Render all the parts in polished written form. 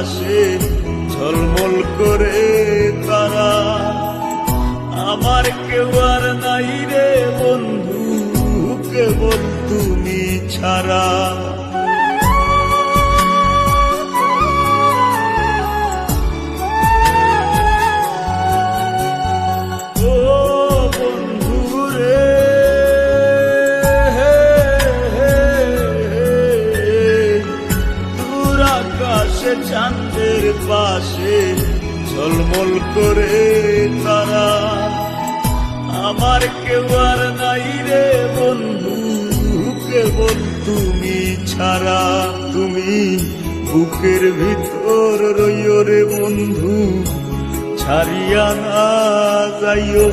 আকাশে ঝলমল করে তারা। আমার কেউ আর নাই রে বন্ধু, কেবল তুমি ছাড়া। চাঁদের পাশে ঝলমল করে তারা। আমার কেউ আর নাই রে বন্ধু, কেবল তুমি ছাড়া। তুমি বুকের ভিতর রইও রে বন্ধু, ছাড়িয়া না যাইও।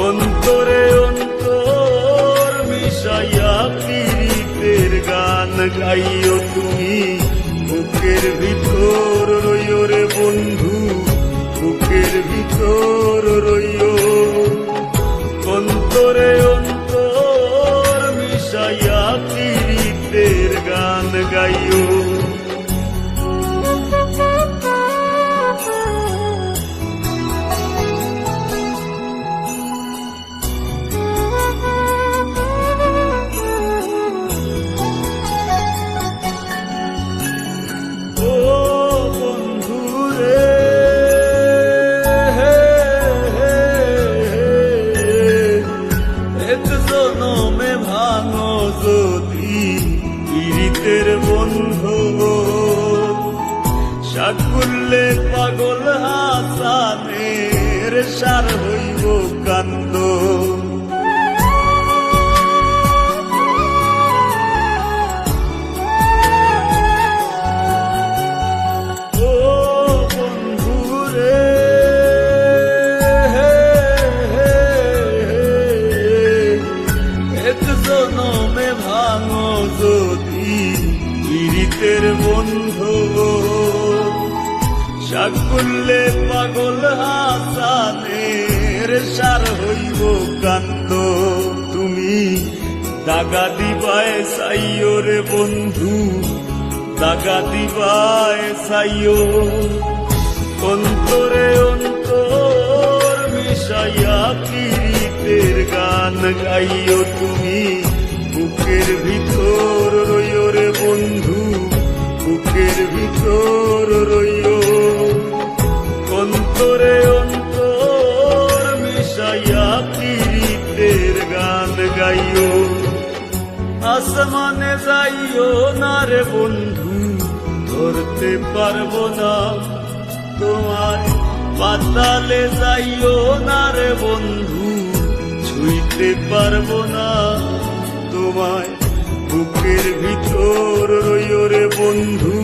অন্তরে অন্তর মিশাইয়া পীড়িতের গান গাইও। তুমি বুকের ভিতর রইও রে বন্ধু, বুকের ভিতর রইও। অন্তরে অন্তর মিশাইয়া পীড়িতের গান গাইও। পীড়িতের বন্ধু সাকুল্যে পাগল হাসানের সার হইব কান্দ। ও বন্ধু রে, এক জনমে ভাঙো যদি পীড়িতের বন্ধু সাকুল্যে পাগল হাসানের সার হইব কান্দ। তুমি দাগা দিবায় চাইও রে বন্ধু, দাগা দিবায় চাইও। অন্তরে অন্তর মিশাইয়া পীড়িতের গান গাইও। তুমি বুকের ভিতর রইও রে বন্ধু, বুকের ভিতর রইও। অন্তরে অন্তর মিশাইয়া পীড়িতের গান গাইও। আসমানে যাইও না রে বন্ধু, ধরতে পারবো না তোমায়। পাতালে যাইও না রে বন্ধু, ছুঁইতে পারবো না তোমায়। বুকের ভিতর রইও রে বন্ধু,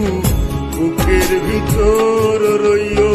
বুকের ভিতর রইও।